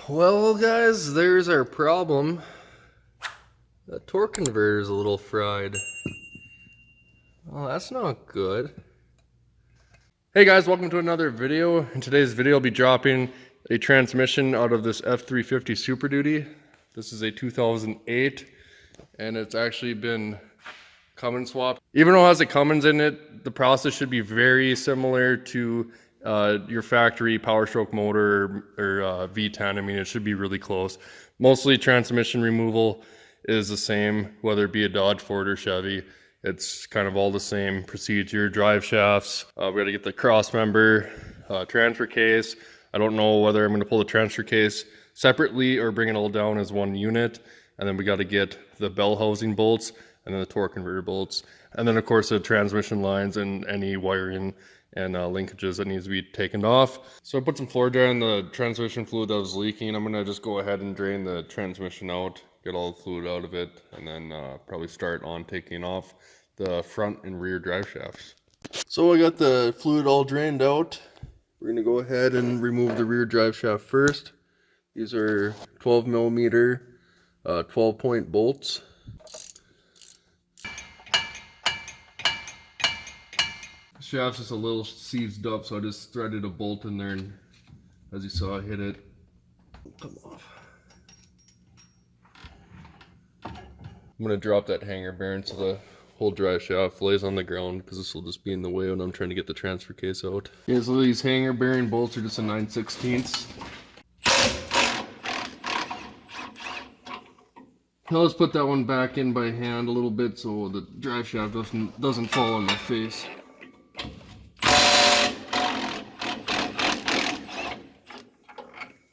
Well, guys, there's our problem. The torque converter is a little fried. Oh, that's not good. Hey guys, welcome to another video. In today's video, I'll be dropping a transmission out of this F-350 Super Duty. This is a 2008, and it's actually been Cummins swapped. Even though it has a Cummins in it, the process should be very similar to your factory Powerstoke motor or V10. I mean, it should be really close. Mostly transmission removal is the same, whether it be a Dodge, Ford, or Chevy. It's kind of all the same procedure. Drive shafts, we got to get the cross member, transfer case. I don't know whether I'm going to pull the transfer case separately or bring it all down as one unit. And then we got to get the bell housing bolts and then the torque converter bolts. And then of course the transmission lines and any wiring and linkages that needs to be taken off. So I put some floor dry on the transmission fluid that was leaking. I'm going to just go ahead and drain the transmission out, get all the fluid out of it, and then probably start on taking off the front and rear drive shafts. So I got the fluid all drained out. We're going to go ahead and remove the rear drive shaft first. These are 12 millimeter 12-point bolts. The shaft's just a little seized up, so I just threaded a bolt in there, and as you saw, I hit it. Come off. I'm gonna drop that hanger bearing so the whole drive shaft lays on the ground, because this will just be in the way when I'm trying to get the transfer case out. Yeah, so these hanger bearing bolts are just a 9/16. Now let's put that one back in by hand a little bit so the drive shaft doesn't fall on my face.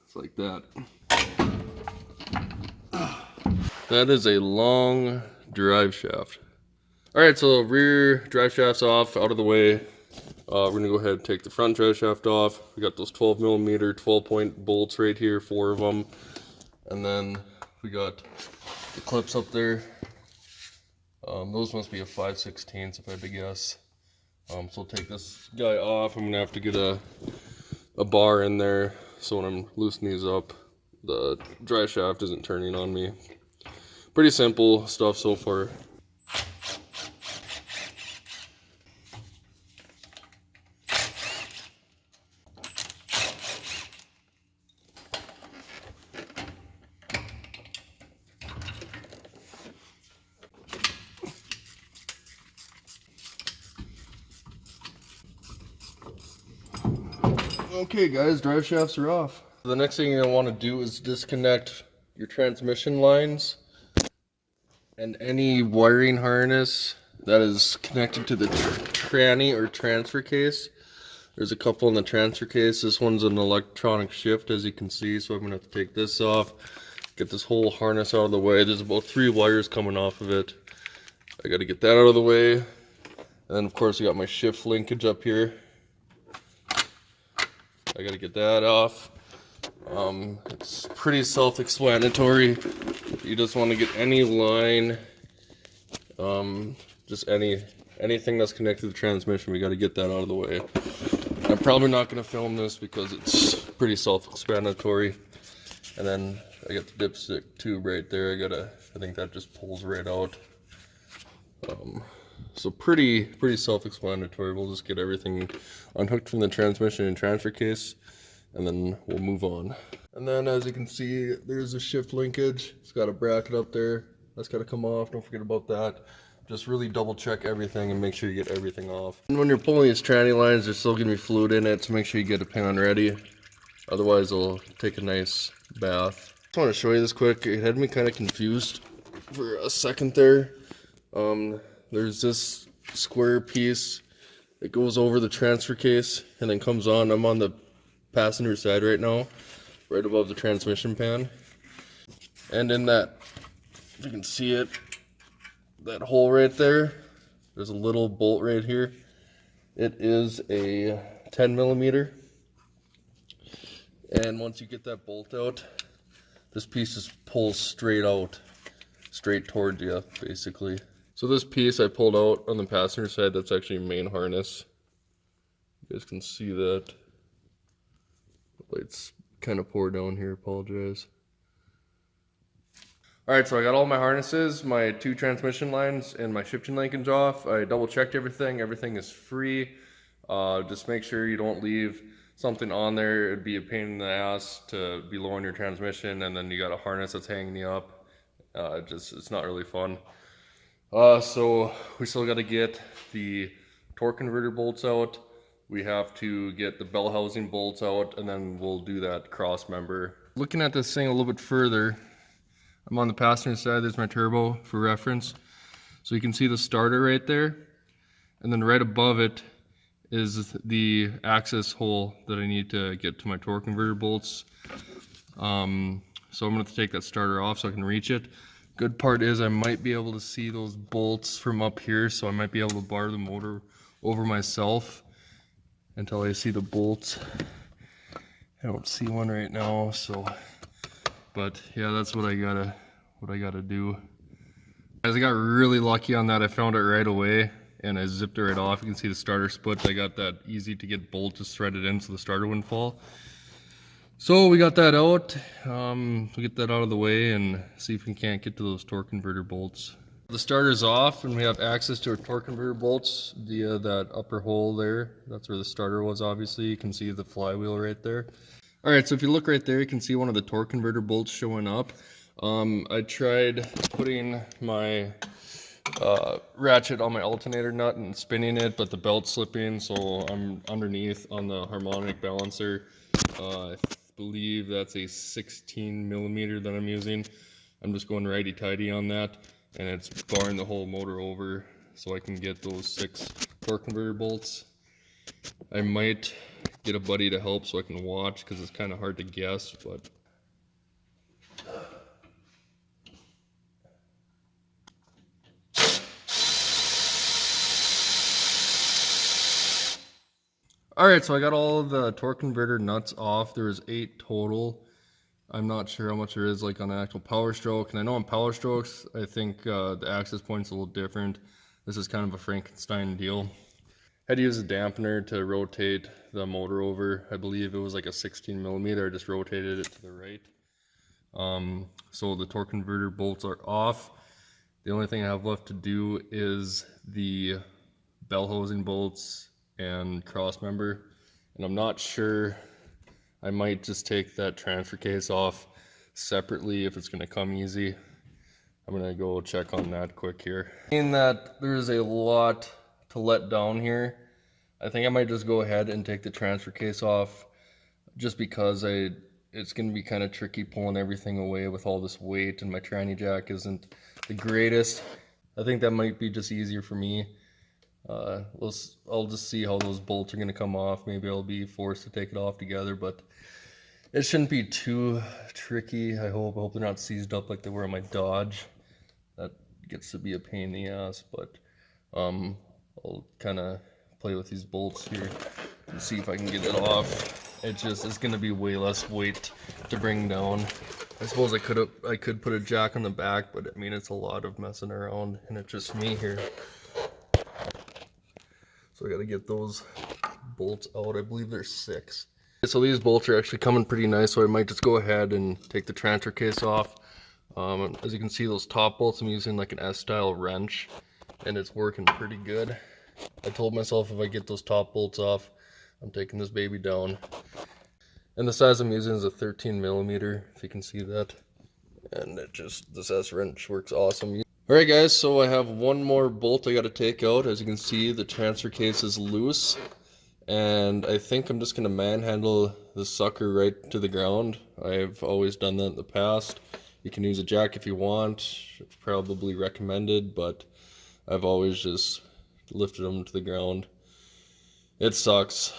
It's like that. That is a long drive shaft. Alright, so rear drive shaft's off, out of the way. We're going to go ahead and take the front drive shaft off. We got those 12 millimeter 12-point bolts right here, 4 of them. And then we got the clips up there. Those must be a 5/16 if I had to guess. So I'll take this guy off. I'm going to have to get a bar in there so when I'm loosening these up, the drive shaft isn't turning on me. Pretty simple stuff so far. Okay guys, drive shafts are off. The next thing you're going to want to do is disconnect your transmission lines and any wiring harness that is connected to the tranny or transfer case. There's a couple in the transfer case. This one's an electronic shift, as you can see, so I'm going to have to take this off, get this whole harness out of the way. There's about 3 wires coming off of it. I got to get that out of the way. And then of course I got my shift linkage up here. I got to get that off. It's pretty self-explanatory. You just want to get any line, just anything that's connected to the transmission, we got to get that out of the way. I'm probably not going to film this because it's pretty self-explanatory. And then I got the dipstick tube right there. I think that just pulls right out. So pretty self-explanatory. We'll just get everything unhooked from the transmission and transfer case, and then we'll move on. And then as you can see, there's a shift linkage. It's got a bracket up there. That's got to come off. Don't forget about that. Just really double check everything and make sure you get everything off. And when you're pulling these tranny lines, there's still going to be fluid in it, so make sure you get a pan ready. Otherwise, it'll take a nice bath. Just want to show you this quick. It had me kind of confused for a second there. There's this square piece that goes over the transfer case and then comes on. I'm on the passenger side right now, right above the transmission pan. And in that, if you can see it, that hole right there, there's a little bolt right here. It is a 10 millimeter. And once you get that bolt out, this piece just pulls straight out, straight towards you, basically. So this piece I pulled out on the passenger side, that's actually main harness. You guys can see that. The light's kind of poor down here, apologize. Alright, so I got all my harnesses, my 2 transmission lines, and my shifting linkage off. I double checked everything. Everything is free. Just make sure you don't leave something on there. It'd be a pain in the ass to be low on your transmission, and then you got a harness that's hanging you up. It's not really fun. So we still got to get the torque converter bolts out. We have to get the bell housing bolts out, and then we'll do that cross member. Looking at this thing a little bit further, I'm on the passenger side. There's my turbo for reference. So you can see the starter right there, and then right above it is the access hole that I need to get to my torque converter bolts. So I'm going to have to take that starter off so I can reach it. Good part is I might be able to see those bolts from up here, so I might be able to bar the motor over myself until I see the bolts. I don't see one right now, so, but yeah, that's what I gotta do. Guys, I got really lucky on that. I found it right away and I zipped it right off. You can see the starter split. I got that easy to get bolt just threaded in so the starter wouldn't fall. So we got that out. We'll get that out of the way and see if we can't get to those torque converter bolts. The starter's off and we have access to our torque converter bolts via that upper hole there. That's where the starter was, obviously. You can see the flywheel right there. Alright, so if you look right there, you can see one of the torque converter bolts showing up. I tried putting my ratchet on my alternator nut and spinning it, but the belt's slipping, so I'm underneath on the harmonic balancer. I believe that's a 16 millimeter that I'm using. I'm just going righty-tighty on that, and it's barring the whole motor over so I can get those 6 torque converter bolts. I might get a buddy to help so I can watch because it's kind of hard to guess, but alright, so I got all of the torque converter nuts off. There was 8 total. I'm not sure how much there is like on an actual Powerstoke. And I know on Powerstrokes, I think the access point's a little different. This is kind of a Frankenstein deal. Had to use a dampener to rotate the motor over. I believe it was like a 16 millimeter. I just rotated it to the right. So the torque converter bolts are off. The only thing I have left to do is the bell housing bolts and cross member, and I'm not sure. I might just take that transfer case off separately if it's going to come easy. I'm going to go check on that quick here. Seeing that there's a lot to let down here, I think I might just go ahead and take the transfer case off just because it's going to be kind of tricky pulling everything away with all this weight, and my tranny jack isn't the greatest. I think that might be just easier for me. I'll just see how those bolts are going to come off. Maybe I'll be forced to take it off together, but it shouldn't be too tricky. I hope they're not seized up like they were on my Dodge. That gets to be a pain in the ass, but I'll kind of play with these bolts here and see if I can get it off. It's going to be way less weight to bring down. I suppose I could put a jack on the back, but I mean, it's a lot of messing around, and it's just me here. So I got to get those bolts out. I believe there's 6. So these bolts are actually coming pretty nice, so I might just go ahead and take the transfer case off. As you can see, those top bolts, I'm using like an S-style wrench, and it's working pretty good. I told myself if I get those top bolts off, I'm taking this baby down. And the size I'm using is a 13 millimeter, if you can see that. And this S-wrench works awesome. Alright guys, so I have one more bolt I got to take out. As you can see, the transfer case is loose, and I think I'm just going to manhandle the sucker right to the ground. I've always done that in the past. You can use a jack if you want. It's probably recommended, but I've always just lifted them to the ground. It sucks.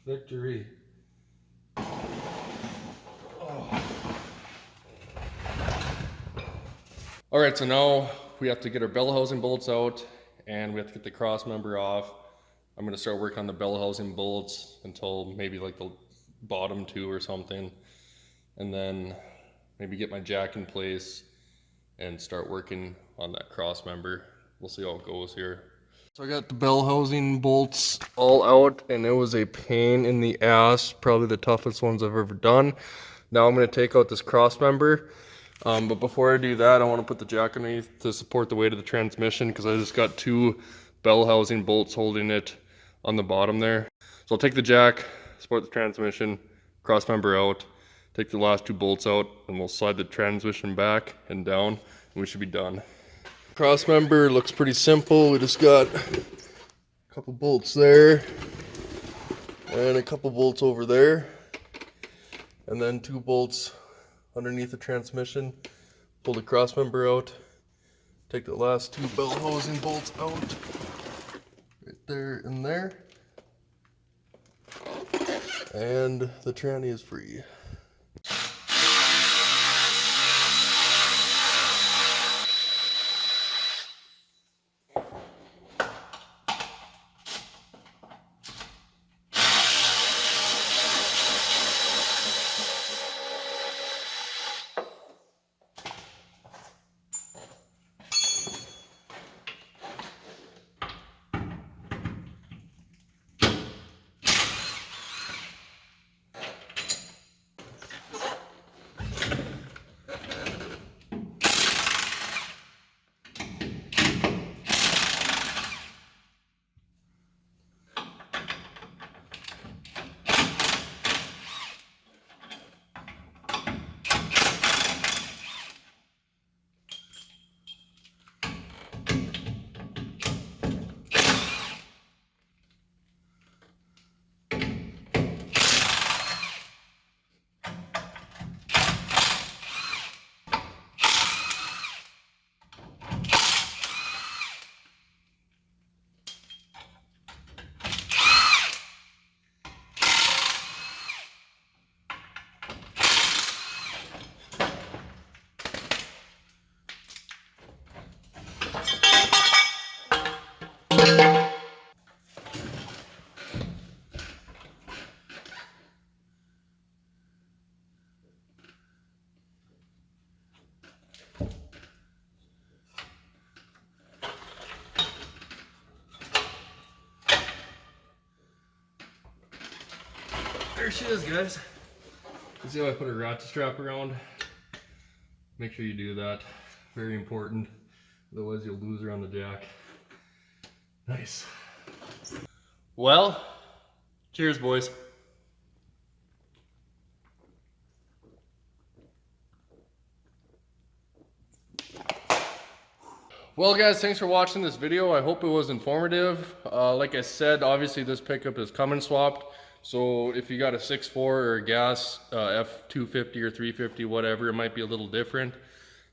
Victory. Alright, so now we have to get our bell housing bolts out, and we have to get the cross member off. I'm going to start working on the bell housing bolts until maybe like the bottom two or something, and then maybe get my jack in place and start working on that cross member. We'll see how it goes here. So I got the bell housing bolts all out, and it was a pain in the ass, probably the toughest ones I've ever done. Now I'm going to take out this cross member, but before I do that, I want to put the jack underneath to support the weight of the transmission, because I just got two bell housing bolts holding it on the bottom there. So I'll take the jack, support the transmission, cross member out, take the last two bolts out, and we'll slide the transmission back and down, and we should be done. Cross member looks pretty simple. We just got a couple bolts there and a couple bolts over there, and then two bolts underneath the transmission. Pull the cross member out, take the last two bell housing bolts out, right there and there, and the tranny is free. There she is, guys. You see how I put a ratchet strap around? Make sure you do that. Very important. Otherwise you'll lose her on the jack. Nice. Well, cheers, boys. Well guys, thanks for watching this video. I hope it was informative. Like I said, obviously this pickup is Cummins swapped. So if you got a 6.4 or a gas F-250 or 350, whatever, it might be a little different,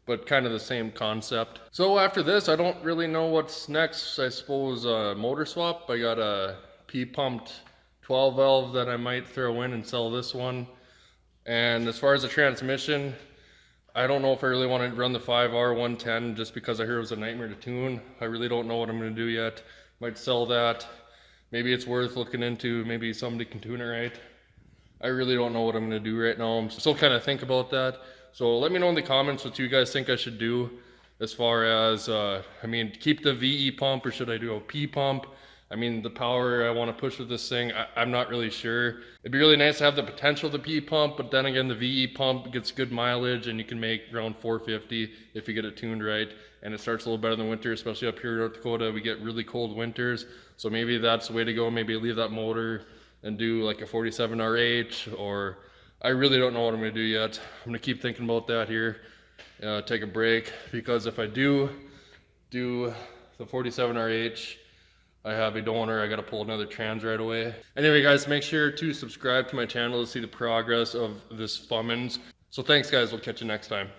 but kind of the same concept. So after this, I don't really know what's next. I suppose motor swap. I got a P-pumped 12 valve that I might throw in and sell this one. And as far as the transmission, I don't know if I really want to run the 5R 110 just because I hear it was a nightmare to tune. I really don't know what I'm going to do yet. Might sell that. Maybe it's worth looking into. Maybe somebody can tune it right. I really don't know what I'm going to do right now. I'm still kind of think about that. So let me know in the comments what you guys think I should do as far as, I mean, keep the VE pump or should I do a P pump? I mean, the power I want to push with this thing, I'm not really sure. It'd be really nice to have the potential of the P pump, but then again, the VE pump gets good mileage and you can make around 450 if you get it tuned right. And it starts a little better than winter, especially up here in North Dakota. We get really cold winters. So maybe that's the way to go. Maybe leave that motor and do like a 47 RH, or I really don't know what I'm gonna do yet. I'm gonna keep thinking about that here, take a break, because if I do the 47 RH, I have a donor, I gotta pull another trans right away. Anyway guys, make sure to subscribe to my channel to see the progress of this Cummins. So thanks guys, we'll catch you next time.